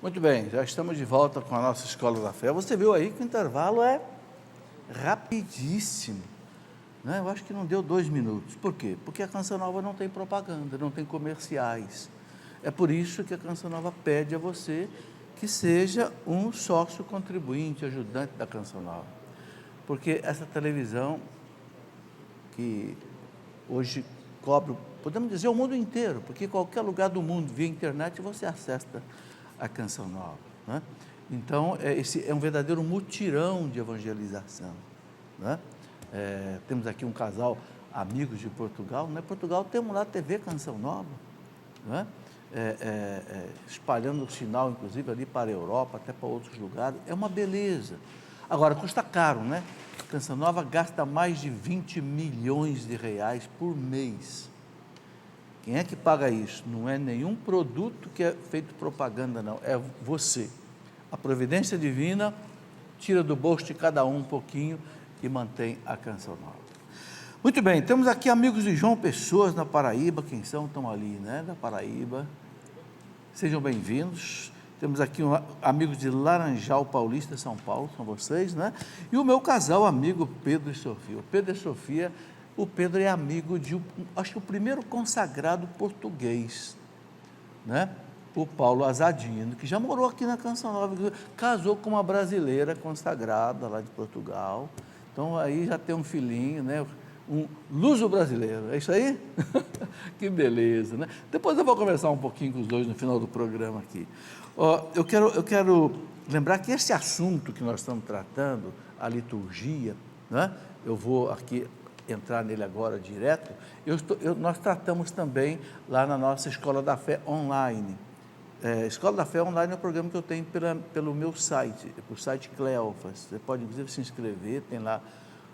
Muito bem, já estamos de volta com a nossa Escola da Fé. Você viu aí que o intervalo é rapidíssimo, né? Eu acho que não deu 2 minutos. Por quê? Porque a Canção Nova não tem propaganda, não tem comerciais. É por isso que a Canção Nova pede a você que seja um sócio contribuinte, ajudante da Canção Nova. Porque essa televisão que hoje cobre, podemos dizer, o mundo inteiro, porque qualquer lugar do mundo, via internet, você acessa a Canção Nova, né? Então, esse é um verdadeiro mutirão de evangelização, né? Temos aqui um casal, amigos de Portugal, né? Portugal temos lá a TV Canção Nova, né? Espalhando o sinal, inclusive, ali para a Europa, até para outros lugares, é uma beleza. Agora, custa caro, né? A Canção Nova gasta mais de 20 milhões de reais por mês. Quem é que paga isso? Não é nenhum produto que é feito propaganda, não. É você. A providência divina tira do bolso de cada um pouquinho e mantém a Canção Nova. Muito bem, temos aqui amigos de João Pessoa, na Paraíba. Quem são? Estão ali, né? Da Paraíba. Sejam bem-vindos. Temos aqui amigos de Laranjal Paulista, São Paulo, são vocês, né? E o meu casal amigo Pedro e Sofia. O Pedro e Sofia, o Pedro é amigo de, acho que o primeiro consagrado português, né? O Paulo Azadino, que já morou aqui na Canção Nova, casou com uma brasileira consagrada lá de Portugal. Então aí já tem um filhinho, né? Um luso-brasileiro, é isso aí? Que beleza, né? Depois eu vou conversar um pouquinho com os dois no final do programa aqui. Eu quero lembrar que esse assunto que nós estamos tratando, a liturgia, né? Eu vou aqui entrar nele agora direto. Nós tratamos também lá na nossa Escola da Fé online. Escola da Fé online é um programa que eu tenho pelo meu site, o site Cleofas. Você pode, inclusive, se inscrever, tem lá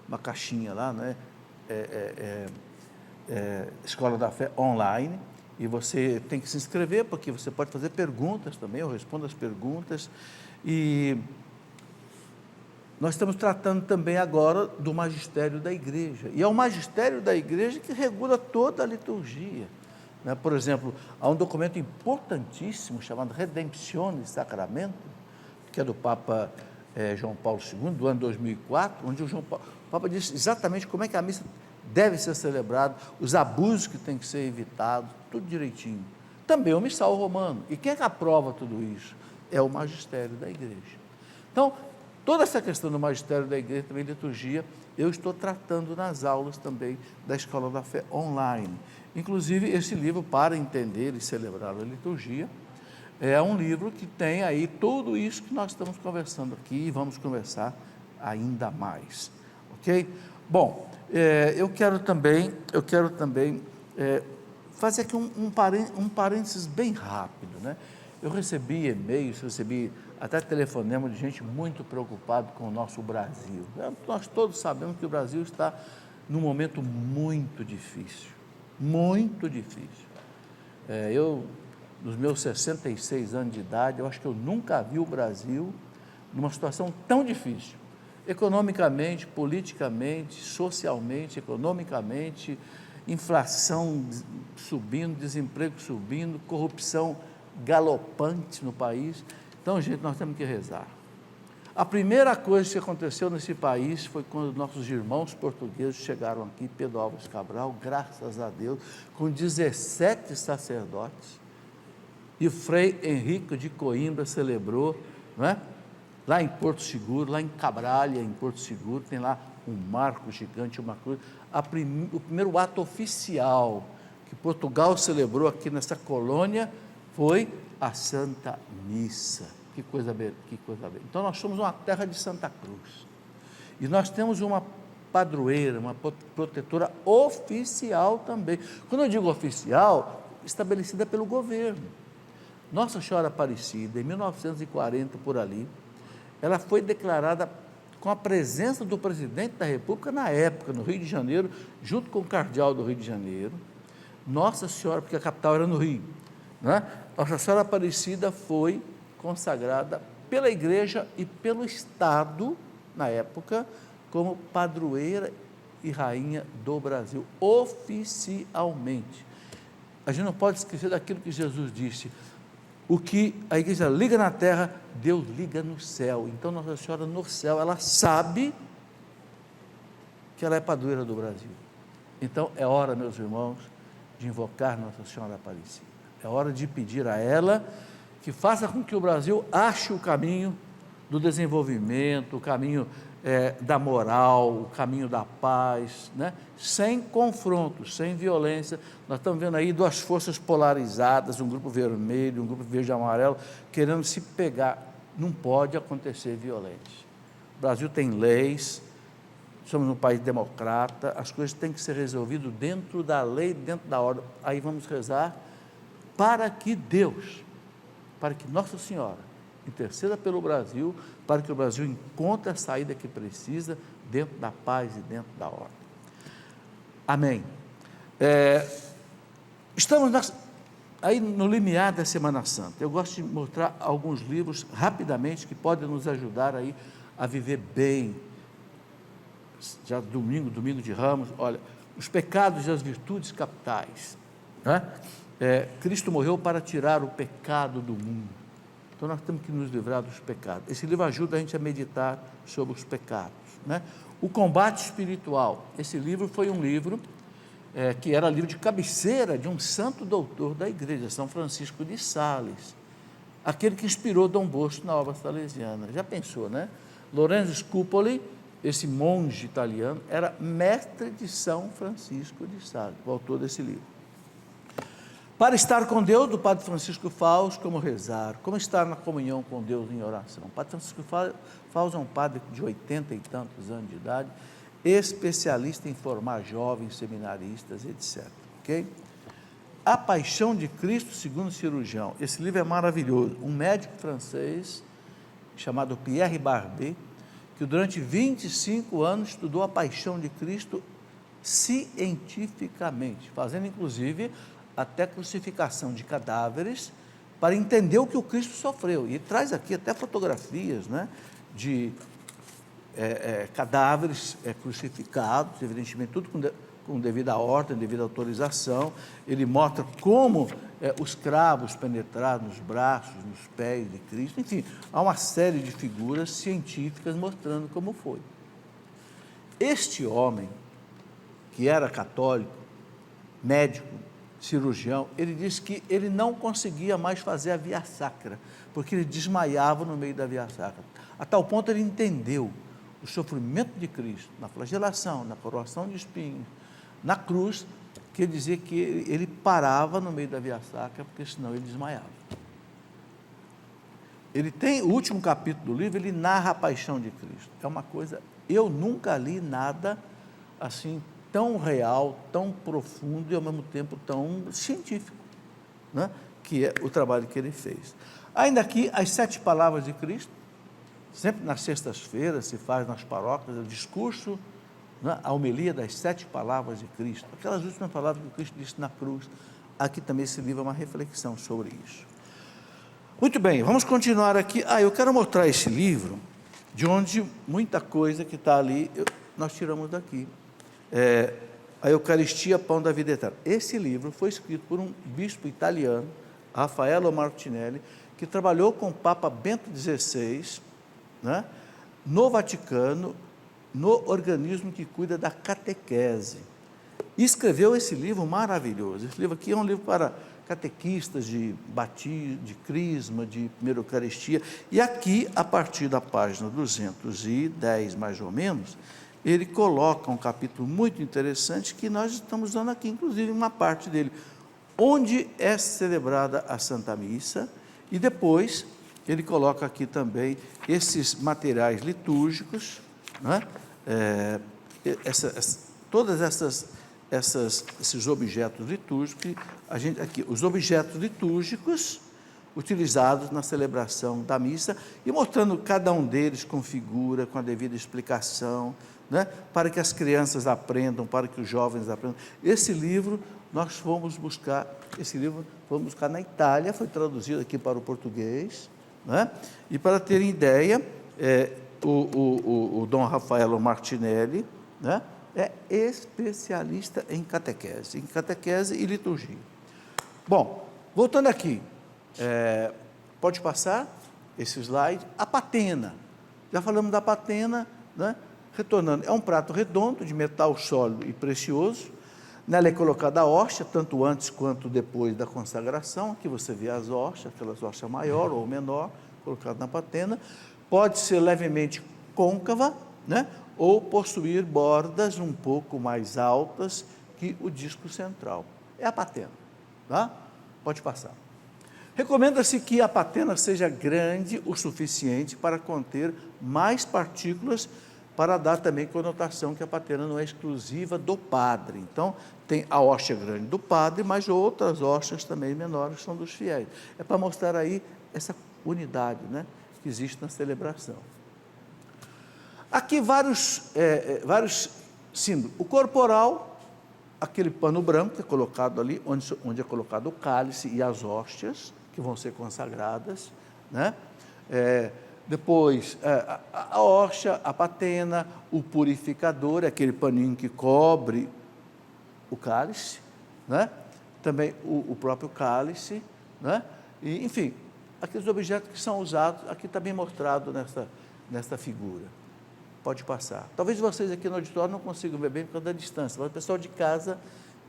uma caixinha lá, né? Escola da Fé online, e você tem que se inscrever, porque você pode fazer perguntas também, eu respondo as perguntas, e nós estamos tratando também agora do magistério da igreja, e é o magistério da igreja que regula toda a liturgia, né? Por exemplo, há um documento importantíssimo chamado Redemptione Sacramento, que é do Papa João Paulo II, do ano 2004, onde o Papa diz exatamente como é que a missa deve ser celebrada, os abusos que têm que ser evitados, tudo direitinho. Também o missal romano. E quem é que aprova tudo isso? É o magistério da igreja. Então, toda essa questão do magistério da igreja, também liturgia, eu estou tratando nas aulas também da Escola da Fé online. Inclusive, esse livro, Para Entender e Celebrar a Liturgia, é um livro que tem aí tudo isso que nós estamos conversando aqui e vamos conversar ainda mais, ok? Bom, eu quero também fazer aqui um parênteses bem rápido, né? Eu recebi e-mails, recebi até telefonema de gente muito preocupada com o nosso Brasil. Nós todos sabemos que o Brasil está num momento muito difícil, muito difícil. Nos meus 66 anos de idade, eu acho que eu nunca vi o Brasil numa situação tão difícil, economicamente, politicamente, socialmente, economicamente, inflação subindo, desemprego subindo, corrupção galopante no país. Então, gente, nós temos que rezar. A primeira coisa que aconteceu nesse país foi quando nossos irmãos portugueses chegaram aqui, Pedro Álvares Cabral, graças a Deus, com 17 sacerdotes, e o Frei Henrique de Coimbra celebrou, não é? Lá em Porto Seguro, lá em Cabralha, em Porto Seguro, tem lá um marco gigante, uma cruz. O primeiro ato oficial que Portugal celebrou aqui nessa colônia foi a Santa Missa. Que coisa bela, que coisa bela. Então, nós somos uma terra de Santa Cruz. E nós temos uma padroeira, uma protetora oficial também. Quando eu digo oficial, estabelecida pelo governo. Nossa Senhora Aparecida, em 1940, por ali, ela foi declarada com a presença do presidente da República na época, no Rio de Janeiro, junto com o cardeal do Rio de Janeiro. Nossa Senhora, porque a capital era no Rio, né? Nossa Senhora Aparecida foi consagrada pela igreja e pelo Estado, na época, como padroeira e rainha do Brasil, oficialmente. A gente não pode esquecer daquilo que Jesus disse: o que a igreja liga na terra, Deus liga no céu. Então Nossa Senhora no céu, ela sabe que ela é padroeira do Brasil. Então é hora, meus irmãos, de invocar Nossa Senhora Aparecida. É hora de pedir a ela que faça com que o Brasil ache o caminho do desenvolvimento, o caminho da moral, o caminho da paz, né? Sem confronto, sem violência. Nós estamos vendo aí duas forças polarizadas, um grupo vermelho, um grupo verde e amarelo, querendo se pegar. Não pode acontecer violência. O Brasil tem leis, somos um país democrata, as coisas têm que ser resolvidas dentro da lei, dentro da ordem. Aí vamos rezar para que Deus, para que Nossa Senhora interceda pelo Brasil, para que o Brasil encontre a saída que precisa dentro da paz e dentro da ordem. Amém. Estamos aí no limiar da Semana Santa. Eu gosto de mostrar alguns livros rapidamente que podem nos ajudar aí a viver bem. Já domingo de Ramos, olha, os pecados e as virtudes capitais, né? Cristo morreu para tirar o pecado do mundo. Então nós temos que nos livrar dos pecados. Esse livro ajuda a gente a meditar sobre os pecados, né? O combate espiritual. Esse livro foi um livro que era livro de cabeceira de um santo doutor da igreja, São Francisco de Sales, aquele que inspirou Dom Bosco na obra salesiana. Já pensou, né? Lorenzo Scupoli, esse monge italiano, era mestre de São Francisco de Sales, o autor desse livro. Para estar com Deus, do Padre Francisco Faus, como rezar, como estar na comunhão com Deus em oração. O Padre Francisco Faus é um padre de 80 e tantos anos de idade, especialista em formar jovens seminaristas, etc. Ok? A Paixão de Cristo segundo o cirurgião. Esse livro é maravilhoso. Um médico francês chamado Pierre Barbet, que durante 25 anos estudou a Paixão de Cristo cientificamente, fazendo inclusive até crucificação de cadáveres, para entender o que o Cristo sofreu. E traz aqui até fotografias, né, de cadáveres crucificados, evidentemente tudo com devida ordem, devida autorização. Ele mostra como os cravos penetraram nos braços, nos pés de Cristo. Enfim, há uma série de figuras científicas mostrando como foi. Este homem, que era católico, médico, cirurgião, ele disse que ele não conseguia mais fazer a via sacra, porque ele desmaiava no meio da via sacra. A tal ponto ele entendeu o sofrimento de Cristo, na flagelação, na coroação de espinhos, na cruz, que ele dizia que ele parava no meio da via sacra, porque senão ele desmaiava. Ele tem, o último capítulo do livro, ele narra a paixão de Cristo. É uma coisa, eu nunca li nada assim, tão real, tão profundo e ao mesmo tempo tão científico, né? Que é o trabalho que ele fez. Ainda aqui, as 7 palavras de Cristo, sempre nas sextas-feiras se faz nas paróquias o discurso, né? A homilia das 7 palavras de Cristo, aquelas últimas palavras que Cristo disse na cruz. Aqui também esse livro é uma reflexão sobre isso. Muito bem, vamos continuar aqui. Eu quero mostrar esse livro, de onde muita coisa que está ali, nós tiramos daqui. A Eucaristia, Pão da Vida Eterna. Esse livro foi escrito por um bispo italiano, Raffaello Martinelli, que trabalhou com o Papa Bento XVI, né, no Vaticano, no organismo que cuida da catequese. E escreveu esse livro maravilhoso. Esse livro aqui é um livro para catequistas de batismo, de crisma, de primeira Eucaristia. E aqui, a partir da página 210, mais ou menos, ele coloca um capítulo muito interessante que nós estamos dando aqui, inclusive uma parte dele, onde é celebrada a Santa Missa, e depois ele coloca aqui também esses materiais litúrgicos, né? Todas esses objetos litúrgicos, os objetos litúrgicos utilizados na celebração da missa, e mostrando cada um deles com figura, com a devida explicação, né, para que as crianças aprendam, para que os jovens aprendam. Esse livro nós fomos buscar na Itália, foi traduzido aqui para o português, né, e para terem ideia, o Dom Raffaello Martinelli, né, é especialista em catequese e liturgia. Bom, voltando aqui, Pode passar esse slide. A patena. Já falamos da patena, né? Retornando, é um prato redondo de metal sólido e precioso. Nela é colocada a hóstia, tanto antes quanto depois da consagração. Aqui você vê as hóstias, aquelas hóstias maior ou menor, colocada na patena. Pode ser levemente côncava, né? Ou possuir bordas um pouco mais altas que o disco central. É a patena, tá? Pode passar. Recomenda-se que a patena seja grande o suficiente para conter mais partículas, para dar também conotação que a patena não é exclusiva do padre. Então, tem a hóstia grande do padre, mas outras hóstias também menores são dos fiéis. É para mostrar aí essa unidade, né, que existe na celebração. Aqui vários símbolos. O corporal, aquele pano branco que é colocado ali, onde é colocado o cálice e as hóstias, que vão ser consagradas, né? Depois, a hóstia, a patena, o purificador, aquele paninho que cobre o cálice, né? Também o próprio cálice, né? E, enfim, aqueles objetos que são usados, aqui está bem mostrado nesta figura. Pode passar. Talvez vocês aqui no auditório não consigam ver bem por causa da distância, mas o pessoal de casa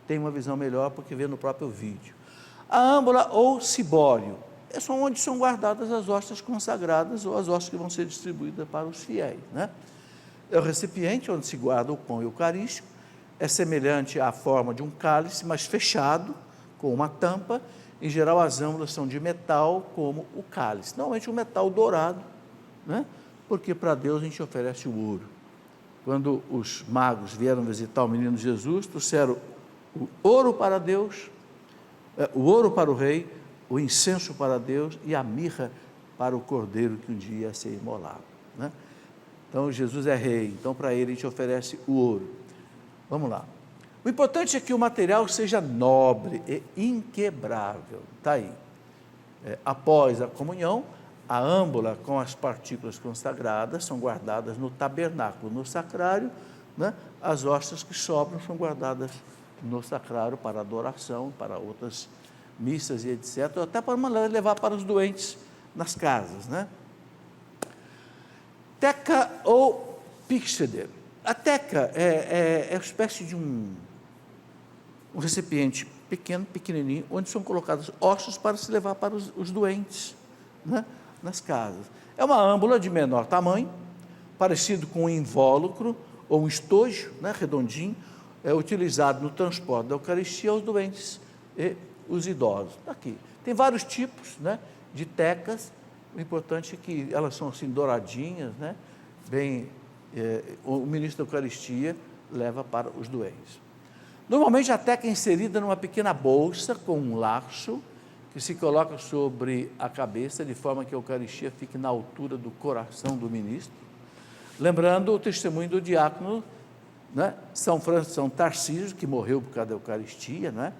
tem uma visão melhor porque vê no próprio vídeo. A âmbula ou cibório, é onde são guardadas as hóstias consagradas ou as hóstias que vão ser distribuídas para os fiéis, né? É o recipiente onde se guarda o pão eucarístico, é semelhante à forma de um cálice, mas fechado, com uma tampa. Em geral, as âmbulas são de metal, como o cálice. Normalmente, um metal dourado, né? Porque para Deus a gente oferece o ouro. Quando os magos vieram visitar o menino Jesus, trouxeram o ouro para Deus, o ouro para o rei, o incenso para Deus e a mirra para o cordeiro que um dia ia ser imolado, né? Então, Jesus é rei, então para ele a gente oferece o ouro. Vamos lá. O importante é que o material seja nobre e inquebrável. Está aí. Após a comunhão, a âmbula com as partículas consagradas são guardadas no tabernáculo, no sacrário, né? As hóstias que sobram são guardadas no sacrário para adoração, para outras missas e etc., até para levar para os doentes nas casas, né? Teca ou píxede. A teca é uma espécie de um recipiente pequeno, pequenininho, onde são colocados ossos para se levar para os doentes, né, nas casas. É uma âmbula de menor tamanho, parecido com um invólucro ou um estojo, né, redondinho, utilizado no transporte da Eucaristia aos doentes e os idosos. Aqui. Tem vários tipos, né, de tecas. O importante é que elas são assim douradinhas, né, bem, o ministro da Eucaristia leva para os doentes. Normalmente a teca é inserida numa pequena bolsa com um laço que se coloca sobre a cabeça de forma que a Eucaristia fique na altura do coração do ministro. Lembrando o testemunho do diácono, né, São Tarcísio, que morreu por causa da Eucaristia, né?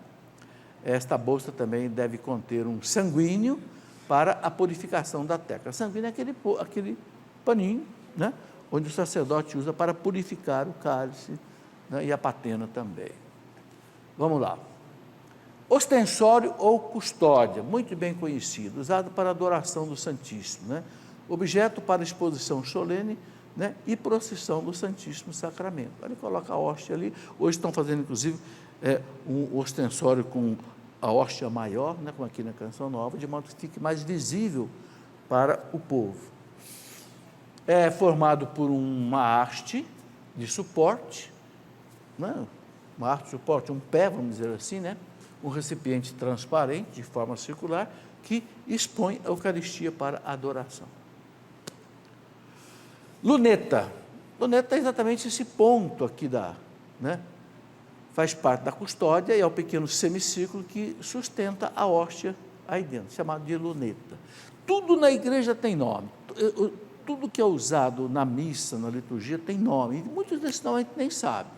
Esta bolsa também deve conter um sanguíneo para a purificação da teca. Sanguíneo é aquele paninho, né, onde o sacerdote usa para purificar o cálice, né, e a patena também. Vamos lá. Ostensório ou custódia, muito bem conhecido, usado para adoração do Santíssimo, né? Objeto para exposição solene, né, e procissão do Santíssimo Sacramento. Ele coloca a hóstia ali. Hoje estão fazendo, inclusive, um ostensório com a hóstia maior, né, como aqui na Canção Nova, de modo que fique mais visível para o povo. É formado por uma haste de suporte, né, uma haste de suporte, um pé, vamos dizer assim, né, um recipiente transparente, de forma circular, que expõe a Eucaristia para adoração. Luneta. Luneta é exatamente esse ponto aqui né, faz parte da custódia e é o pequeno semicírculo que sustenta a hóstia aí dentro, chamado de luneta. Tudo na igreja tem nome. Tudo que é usado na missa, na liturgia, tem nome. E muitos desses nomes a gente nem sabe.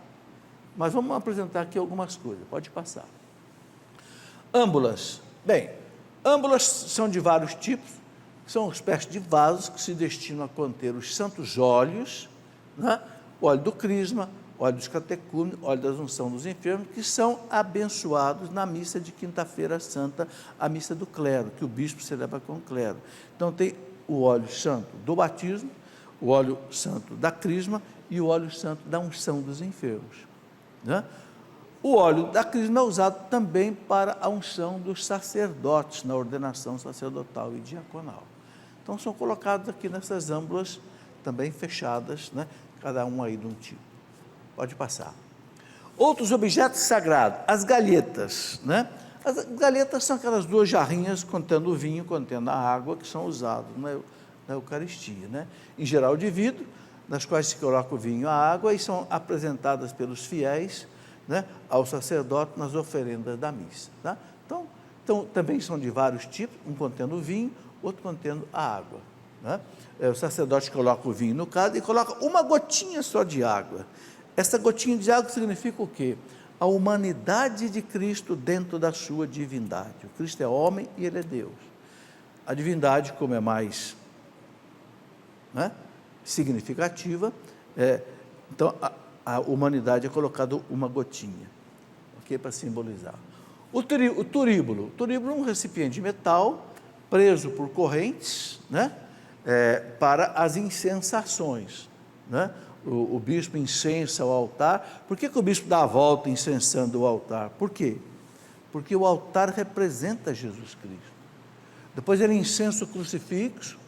Mas vamos apresentar aqui algumas coisas. Pode passar. Âmbulas. Bem, âmbulas são de vários tipos. São uma espécie de vasos que se destinam a conter os santos óleos, né? O óleo do crisma, óleo dos catecúmenos, óleo da unção dos enfermos, que são abençoados na missa de quinta-feira santa, a missa do clero, que o bispo celebra com o clero. Então tem o óleo santo do batismo, o óleo santo da crisma e o óleo santo da unção dos enfermos, né? O óleo da crisma é usado também para a unção dos sacerdotes, na ordenação sacerdotal e diaconal. Então são colocados aqui nessas âmbulas também fechadas, né? Cada um aí de um tipo. Pode passar. Outros objetos sagrados, as galhetas, né? As galhetas são aquelas duas jarrinhas contendo o vinho, contendo a água, que são usados na Eucaristia, né? Em geral de vidro, nas quais se coloca o vinho e a água, e são apresentadas pelos fiéis, né, ao sacerdote nas oferendas da missa. Tá? Então, também são de vários tipos, um contendo o vinho, outro contendo a água. Né? O sacerdote coloca o vinho no cálice e coloca uma gotinha só de água. Essa gotinha de água significa o quê? A humanidade de Cristo dentro da sua divindade. O Cristo é homem e ele é Deus. A divindade, como é mais, né, significativa, então a humanidade é colocada uma gotinha, ok, para simbolizar. O turíbulo é um recipiente de metal preso por correntes, né, para as incensações, né? O bispo incensa o altar. Por que o bispo dá a volta incensando o altar? Por quê? Porque o altar representa Jesus Cristo. Depois ele incensa o crucifixo,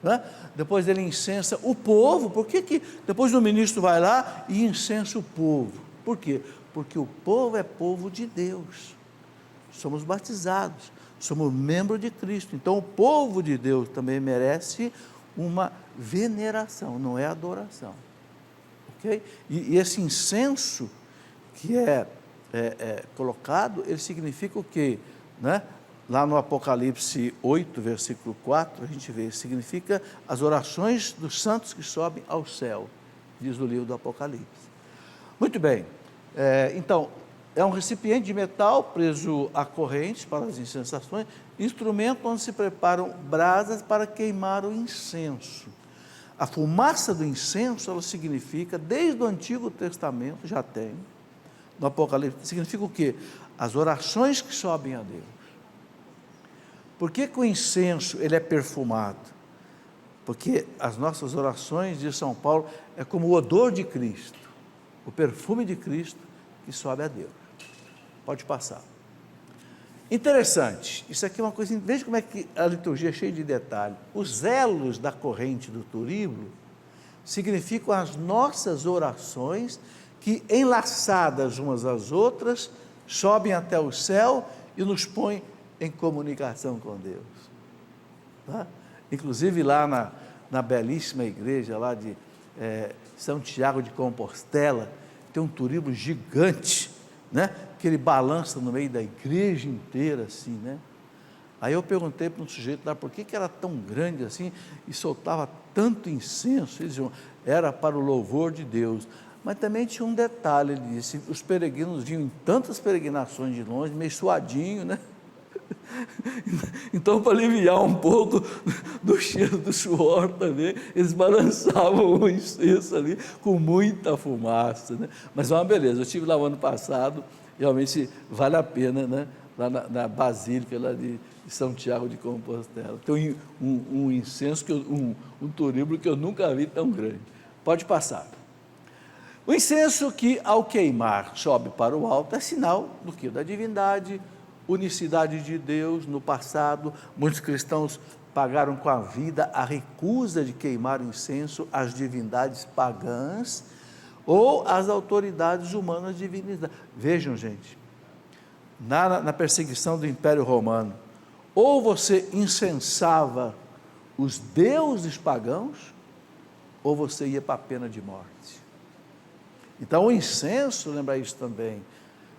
né? Depois ele incensa o povo. Por que depois o ministro vai lá e incensa o povo? Por quê? Porque o povo é povo de Deus, somos batizados, somos membros de Cristo, então o povo de Deus também merece uma veneração, não é adoração, ok? E esse incenso que é colocado, ele significa o quê? Né? Lá no Apocalipse 8, versículo 4, a gente vê, significa as orações dos santos que sobem ao céu, diz o livro do Apocalipse. Muito bem, então, é um recipiente de metal preso a correntes para as incensações, instrumento onde se preparam brasas para queimar o incenso. A fumaça do incenso, ela significa, desde o Antigo Testamento, já tem, no Apocalipse, significa o quê? As orações que sobem a Deus. Por que o incenso ele é perfumado? Porque as nossas orações, diz São Paulo, é como o odor de Cristo, o perfume de Cristo que sobe a Deus. Pode passar. Interessante, isso aqui é uma coisa, veja como é que a liturgia é cheia de detalhes. Os elos da corrente do turíbulo significam as nossas orações que, enlaçadas umas às outras, sobem até o céu e nos põem em comunicação com Deus. Tá? Inclusive lá na belíssima igreja lá de São Tiago de Compostela, tem um turíbulo gigante, né? Que ele balança no meio da igreja inteira assim, né? Aí eu perguntei para um sujeito lá por que era tão grande assim e soltava tanto incenso. Eles diziam, era para o louvor de Deus. Mas também tinha um detalhe, ele disse, os peregrinos vinham em tantas peregrinações de longe, meio suadinho, né? Então, para aliviar um pouco do cheiro do suor também, eles balançavam o incenso ali com muita fumaça, né? Mas é uma beleza. Eu estive lá o ano passado, realmente vale a pena, né? Lá na Basílica lá de São Tiago de Compostela. Tem um incenso, um turíbulo que eu nunca vi tão grande. Pode passar. O incenso que, ao queimar, sobe para o alto, é sinal do quê? Da divindade, unicidade de Deus. No passado, muitos cristãos pagaram com a vida a recusa de queimar incenso às divindades pagãs ou às autoridades humanas divinizadas. Vejam, gente, na perseguição do Império Romano, ou você incensava os deuses pagãos, ou você ia para a pena de morte. Então o incenso, lembra isso também,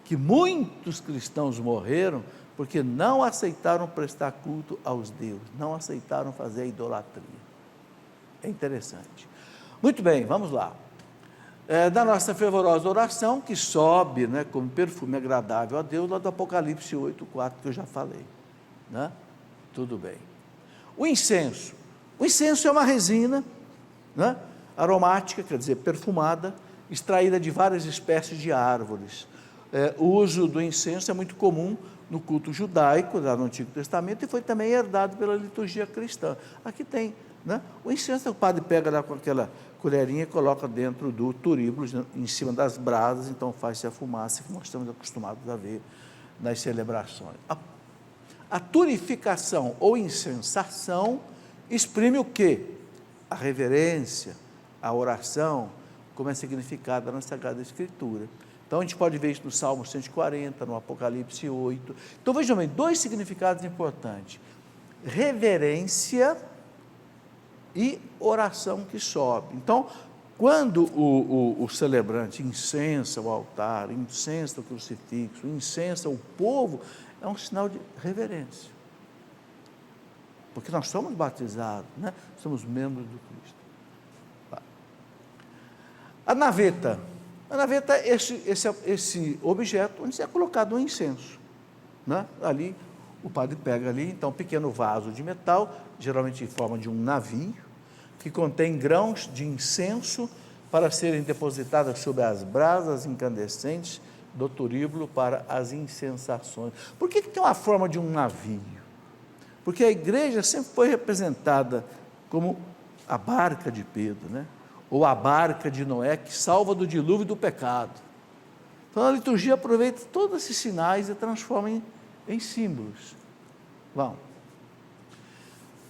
que muitos cristãos morreram porque não aceitaram prestar culto aos deuses, não aceitaram fazer a idolatria. É interessante. Muito bem, vamos lá. Da nossa fervorosa oração, que sobe, né, como perfume agradável a Deus, lá do Apocalipse 8:4, que eu já falei, né? Tudo bem. O incenso é uma resina, né, aromática, quer dizer, perfumada, extraída de várias espécies de árvores. O uso do incenso é muito comum no culto judaico, lá no Antigo Testamento, e foi também herdado pela liturgia cristã. Aqui tem, né? O incenso, o padre pega lá com aquela colherinha e coloca dentro do turíbulo, em cima das brasas, então faz-se a fumaça, que nós estamos acostumados a ver nas celebrações. A turificação ou incensação exprime o quê? A reverência, a oração, como é significada na Sagrada Escritura. Então, a gente pode ver isso no Salmo 140, no Apocalipse 8. Então, vejam bem, dois significados importantes: reverência e oração que sobe. Então, quando o celebrante incensa o altar, incensa o crucifixo, incensa o povo, é um sinal de reverência. Porque nós somos batizados, né? Somos membros do Cristo. A naveta é esse objeto onde é colocado um incenso, né? Ali, o padre pega ali, então, um pequeno vaso de metal, geralmente em forma de um navio, que contém grãos de incenso para serem depositadas sobre as brasas incandescentes do turíbulo para as incensações. Por que tem uma forma de um navio? Porque a igreja sempre foi representada como a barca de Pedro, né? Ou a barca de Noé, que salva do dilúvio e do pecado. Então a liturgia aproveita todos esses sinais e transforma em símbolos. Vamos.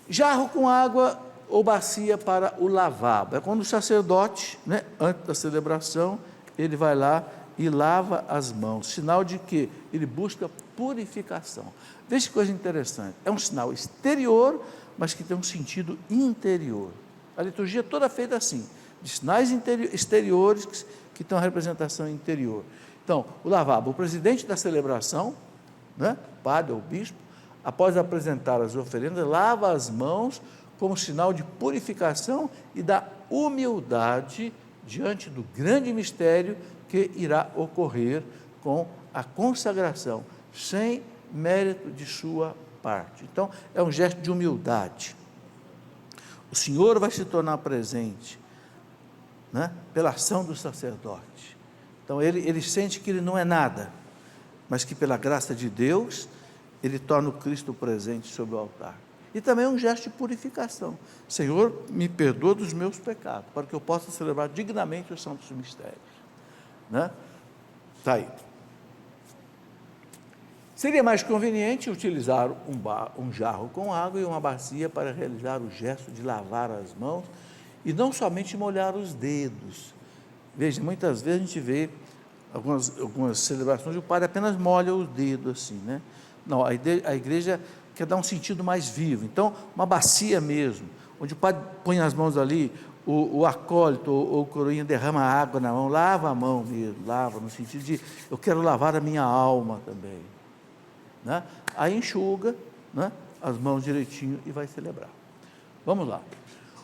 Jarro com água ou bacia para o lavabo. É quando o sacerdote, né, antes da celebração, ele vai lá e lava as mãos, sinal de que ele busca purificação. Veja que coisa interessante, é um sinal exterior, mas que tem um sentido interior. A liturgia é toda feita assim, de sinais exteriores que têm uma representação interior. Então, o lavabo, o presidente da celebração, né, padre ou bispo, após apresentar as oferendas, lava as mãos como sinal de purificação e da humildade diante do grande mistério que irá ocorrer com a consagração, sem mérito de sua parte. Então, é um gesto de humildade. O Senhor vai se tornar presente, né, pela ação do sacerdote. Então, ele sente que ele não é nada, mas que pela graça de Deus, ele torna o Cristo presente sobre o altar. E também é um gesto de purificação. Senhor, me perdoa dos meus pecados, para que eu possa celebrar dignamente os santos mistérios. Né? Está aí. Seria mais conveniente utilizar um jarro com água e uma bacia para realizar o gesto de lavar as mãos e não somente molhar os dedos. Veja, muitas vezes a gente vê algumas celebrações e o padre apenas molha os dedos assim, né? Não, a igreja quer dar um sentido mais vivo. Então, uma bacia mesmo, onde o padre põe as mãos ali, o acólito ou o coroinha derrama água na mão, lava a mão mesmo, lava, no sentido de, eu quero lavar a minha alma também. Né? Aí enxuga, né, as mãos direitinho e vai celebrar. Vamos lá.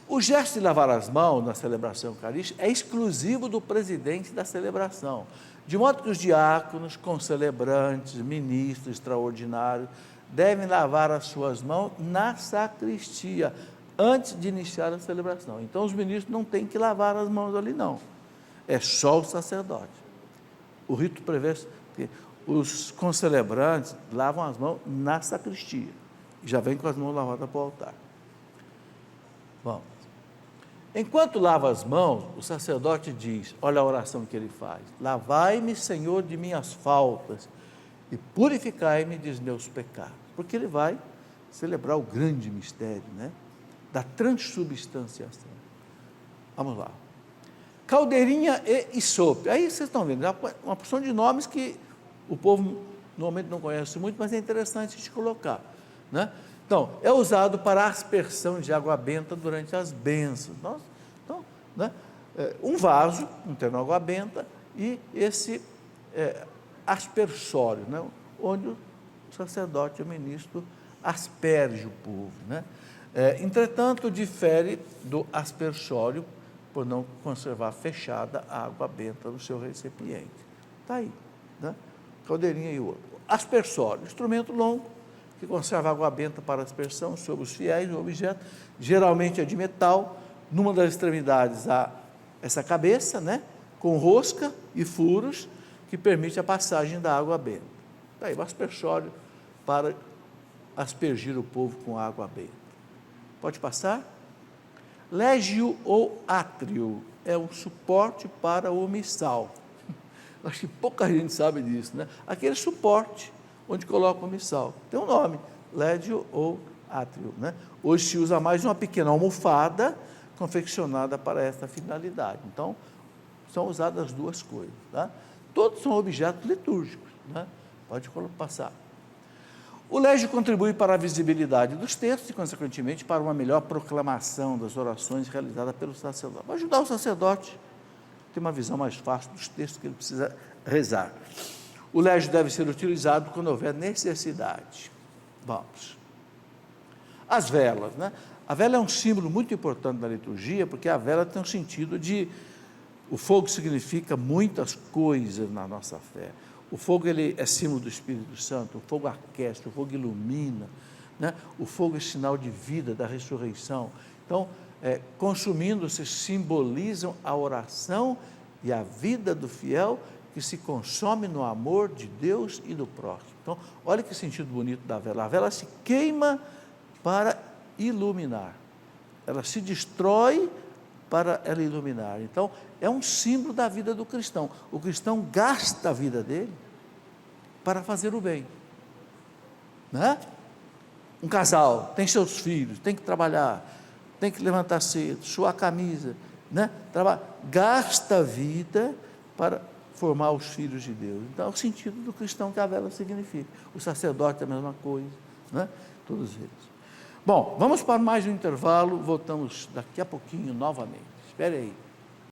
O gesto de lavar as mãos na celebração eucarística é exclusivo do presidente da celebração, de modo que os diáconos, concelebrantes, ministros extraordinários, devem lavar as suas mãos na sacristia, antes de iniciar a celebração. Então, os ministros não têm que lavar as mãos ali, não. É só o sacerdote. O rito prevê que os concelebrantes lavam as mãos na sacristia, e já vem com as mãos lavadas para o altar. Bom, enquanto lava as mãos, o sacerdote diz, olha a oração que ele faz: lavai-me, Senhor, de minhas faltas, e purificai-me dos meus pecados. Porque ele vai celebrar o grande mistério, né, da transubstanciação. Vamos lá. Caldeirinha e isope. Aí vocês estão vendo, uma porção de nomes que o povo normalmente não conhece muito, mas é interessante de colocar, né? Então, é usado para aspersão de água benta durante as bênçãos. Então, né, um vaso, contendo água benta, e esse aspersório, né, onde o sacerdote, o ministro, asperge o povo, né? Entretanto, difere do aspersório por não conservar fechada a água benta no seu recipiente. Está aí, né? Caldeirinha e outro. Aspersório, instrumento longo, que conserva água benta para aspersão sobre os fiéis, o objeto, geralmente é de metal, numa das extremidades há essa cabeça, né, com rosca e furos que permite a passagem da água benta. Daí o aspersório para aspergir o povo com água benta. Pode passar? Légio ou átrio é um suporte para o missal. Acho que pouca gente sabe disso, né? Aquele suporte onde coloca o missal. Tem um nome, légio ou átrio, né? Hoje se usa mais uma pequena almofada confeccionada para esta finalidade. Então, são usadas as duas coisas, tá? Todos são objetos litúrgicos, né? Pode passar. O légio contribui para a visibilidade dos textos e, consequentemente, para uma melhor proclamação das orações realizadas pelo sacerdote. Vai ajudar o sacerdote a ter uma visão mais fácil dos textos que ele precisa rezar. O légio deve ser utilizado quando houver necessidade. Vamos. As velas, né? A vela é um símbolo muito importante da liturgia, porque a vela tem um sentido de... O fogo significa muitas coisas na nossa fé. O fogo ele é símbolo do Espírito Santo, o fogo aquece, o fogo ilumina, né? O fogo é sinal de vida, da ressurreição. Então, consumindo-se, simbolizam a oração e a vida do fiel que se consome no amor de Deus e do próximo. Então, olha que sentido bonito da vela. A vela se queima para iluminar. Ela se destrói para ela iluminar. Então, é um símbolo da vida do cristão. O cristão gasta a vida dele para fazer o bem, né? Um casal tem seus filhos, tem que trabalhar, tem que levantar cedo, suar a camisa, né? Gasta a vida para formar os filhos de Deus. Então, é o sentido do cristão que a vela significa. O sacerdote é a mesma coisa, né? Todos eles. Bom, vamos para mais um intervalo, voltamos daqui a pouquinho novamente. Espere aí.